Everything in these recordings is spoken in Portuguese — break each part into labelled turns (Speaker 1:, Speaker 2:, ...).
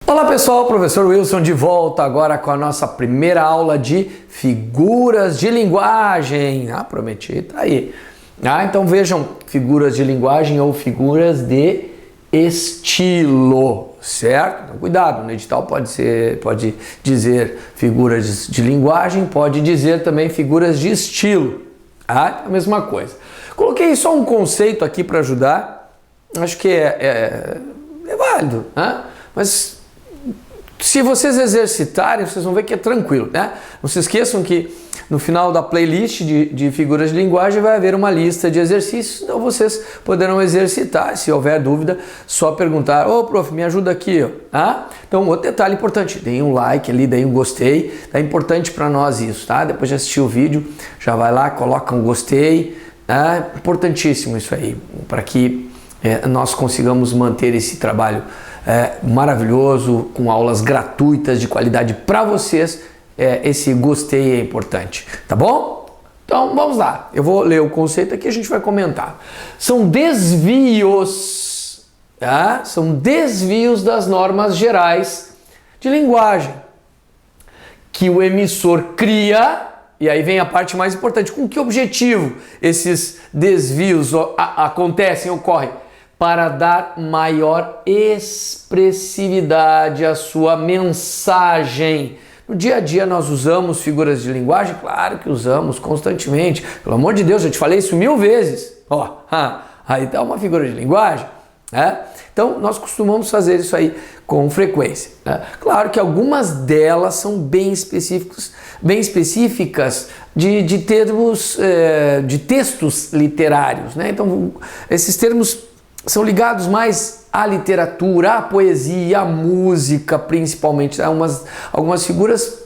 Speaker 1: Olá pessoal, professor Wilson de volta agora com a nossa primeira aula de figuras de linguagem. Prometi, tá aí. Então vejam, figuras de linguagem ou figuras de estilo, certo? Então, cuidado, no edital pode dizer figuras de linguagem, pode dizer também figuras de estilo. É a mesma coisa. Coloquei só um conceito aqui para ajudar, acho que é válido, né? Mas se vocês exercitarem, vocês vão ver que é tranquilo, né? Não se esqueçam que no final da playlist de figuras de linguagem vai haver uma lista de exercícios, então vocês poderão exercitar. Se houver dúvida, só perguntar: ô prof, me ajuda aqui, ó. Então, outro detalhe importante, deem um like ali, deem um gostei, é importante para nós isso, tá? Depois de assistir o vídeo, já vai lá, coloca um gostei, tá? Importantíssimo isso aí, para que nós consigamos manter esse trabalho maravilhoso, com aulas gratuitas de qualidade para vocês. Esse gostei é importante, tá bom? Então vamos lá, eu vou ler o conceito aqui e a gente vai comentar. São desvios, tá? São desvios das normas gerais de linguagem que o emissor cria, e aí vem a parte mais importante. Com que objetivo esses desvios ocorrem? Para dar maior expressividade à sua mensagem. No dia a dia nós usamos figuras de linguagem? Claro que usamos constantemente. Pelo amor de Deus, eu te falei isso 1000 vezes. Aí tá uma figura de linguagem. Então nós costumamos fazer isso aí com frequência. Claro que algumas delas são bem específicas de termos, de textos literários. Então esses termos são ligados mais à literatura, à poesia, à música, principalmente. Algumas figuras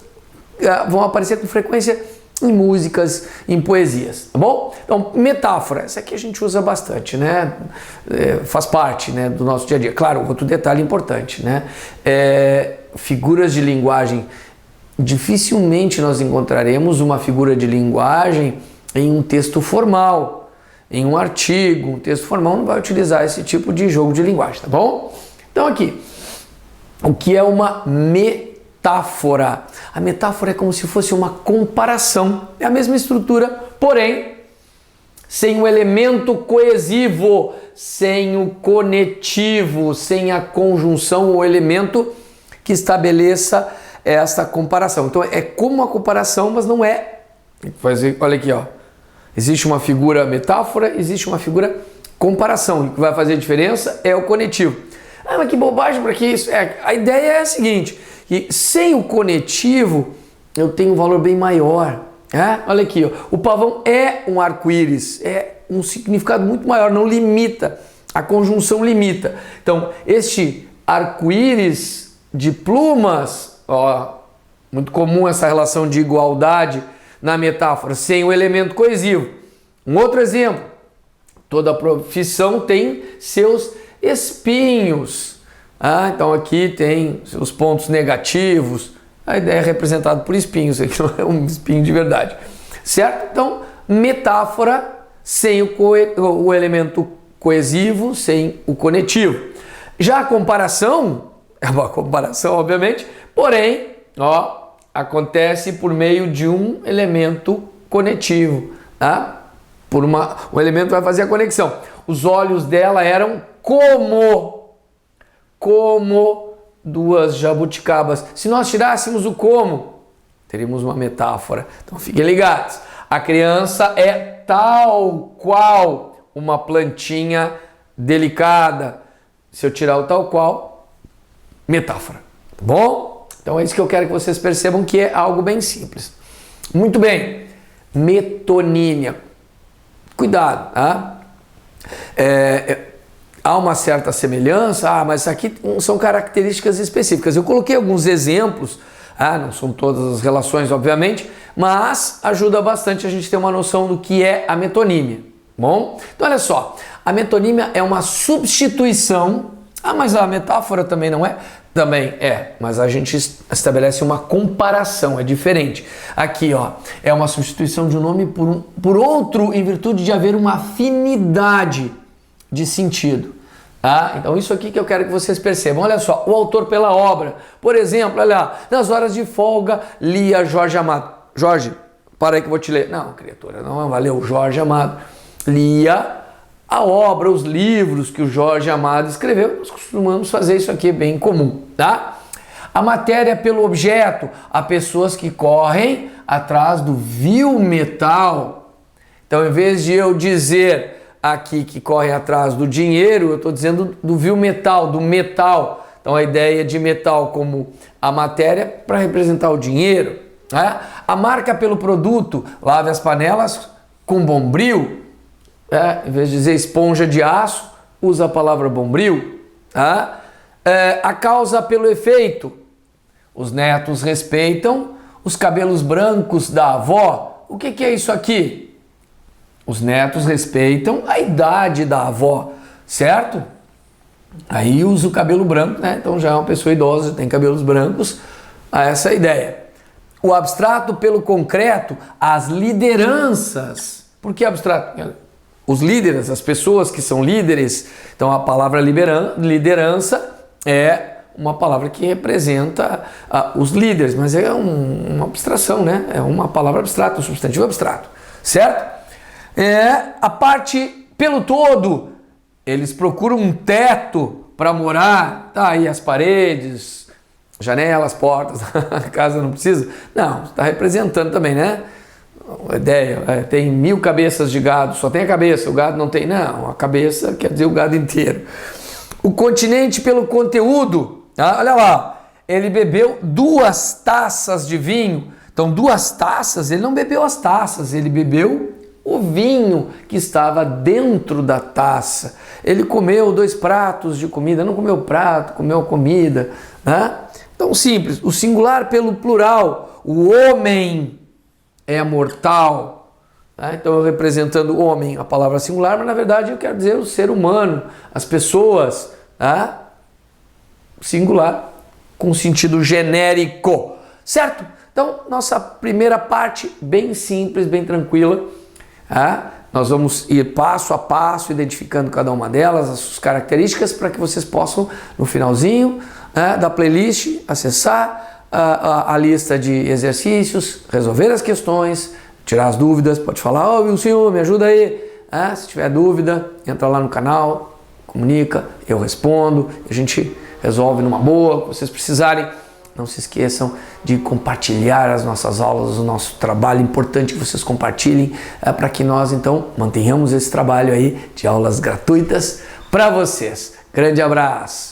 Speaker 1: vão aparecer com frequência em músicas, em poesias, tá bom? Então, metáfora, essa aqui a gente usa bastante, né? Faz parte, né, do nosso dia a dia. Claro, outro detalhe importante, né? Figuras de linguagem, dificilmente nós encontraremos uma figura de linguagem em um texto formal. Em um artigo, um texto formal não vai utilizar esse tipo de jogo de linguagem, tá bom? Então aqui, o que é uma metáfora? A metáfora é como se fosse uma comparação, é a mesma estrutura, porém, sem o elemento coesivo, sem o conectivo, sem a conjunção ou elemento que estabeleça essa comparação. Então é como uma comparação, mas não é. Olha aqui, ó. Existe uma figura metáfora, existe uma figura comparação. O que vai fazer a diferença é o conectivo. Mas que bobagem, para que isso? A ideia é a seguinte, que sem o conectivo eu tenho um valor bem maior. Olha aqui, ó. O pavão é um arco-íris, é um significado muito maior, não limita, a conjunção limita. Então, este arco-íris de plumas, muito comum essa relação de igualdade na metáfora, sem o elemento coesivo. Um outro exemplo, toda profissão tem seus espinhos. Então aqui tem seus pontos negativos, a ideia é representada por espinhos, aqui não é um espinho de verdade, certo? Então, metáfora sem o elemento coesivo, sem o conectivo. Já a comparação, é uma comparação obviamente, porém, acontece por meio de um elemento conectivo, tá? Um elemento vai fazer a conexão. Os olhos dela eram como duas jabuticabas. Se nós tirássemos o como, teríamos uma metáfora. Então fiquem ligados. A criança é tal qual uma plantinha delicada. Se eu tirar o tal qual, metáfora. Tá bom? Então é isso que eu quero que vocês percebam, que é algo bem simples. Muito bem. Metonímia. Cuidado, tá? Há uma certa semelhança, mas aqui são características específicas. Eu coloquei alguns exemplos, não são todas as relações, obviamente, mas ajuda bastante a gente ter uma noção do que é a metonímia. Bom? Então olha só, a metonímia é uma substituição, mas a metáfora também não é, Também mas a gente estabelece uma comparação, é diferente. Aqui, ó, é uma substituição de um nome por outro em virtude de haver uma afinidade de sentido. Tá? Então isso aqui que eu quero que vocês percebam. Olha só, o autor pela obra. Por exemplo, olha lá, nas horas de folga, lia Jorge Amado. Jorge, para aí que eu vou te ler. Não, criatura, não valeu, Jorge Amado. Lia a obra, os livros que o Jorge Amado escreveu. Nós costumamos fazer isso aqui, bem comum, tá? A matéria pelo objeto. Há pessoas que correm atrás do vil metal. Então, em vez de eu dizer aqui que correm atrás do dinheiro, eu estou dizendo do vil metal, do metal. Então, a ideia de metal como a matéria para representar o dinheiro. Né? A marca pelo produto. Lave as panelas com Bombril. Em vez de dizer esponja de aço, usa a palavra Bombril. Tá? A causa pelo efeito. Os netos respeitam os cabelos brancos da avó. O que é isso aqui? Os netos respeitam a idade da avó, certo? Aí usa o cabelo branco, né? Então já é uma pessoa idosa, tem cabelos brancos, a essa ideia. O abstrato pelo concreto, as lideranças. Por que abstrato? Os líderes, as pessoas que são líderes. Então a palavra liderança é uma palavra que representa os líderes, mas é uma abstração, né? É uma palavra abstrata, um substantivo abstrato, certo? A parte pelo todo, eles procuram um teto para morar, tá aí as paredes, janelas, portas, a casa não precisa. Não, está representando também, né? A ideia, tem 1000 cabeças de gado, só tem a cabeça, o gado não tem. Não, a cabeça quer dizer o gado inteiro. O continente pelo conteúdo, tá? Olha lá, ele bebeu 2 taças de vinho. Então 2 taças, ele não bebeu as taças, ele bebeu o vinho que estava dentro da taça. Ele comeu 2 pratos de comida, não comeu prato, comeu comida. Né? Então simples, o singular pelo plural, o homem é mortal. Tá? Então eu representando o homem, a palavra singular, mas na verdade eu quero dizer o ser humano, as pessoas, tá? Singular com sentido genérico, certo? Então nossa primeira parte bem simples, bem tranquila. Nós vamos ir passo a passo, identificando cada uma delas, as suas características, para que vocês possam, no finalzinho da playlist, acessar a lista de exercícios, resolver as questões, tirar as dúvidas. Pode falar, Wilson, me ajuda aí. Se tiver dúvida, entra lá no canal, comunica, eu respondo, a gente resolve numa boa. Se vocês precisarem, não se esqueçam de compartilhar as nossas aulas, o nosso trabalho. Importante que vocês compartilhem para que nós então mantenhamos esse trabalho aí de aulas gratuitas para vocês. Grande abraço!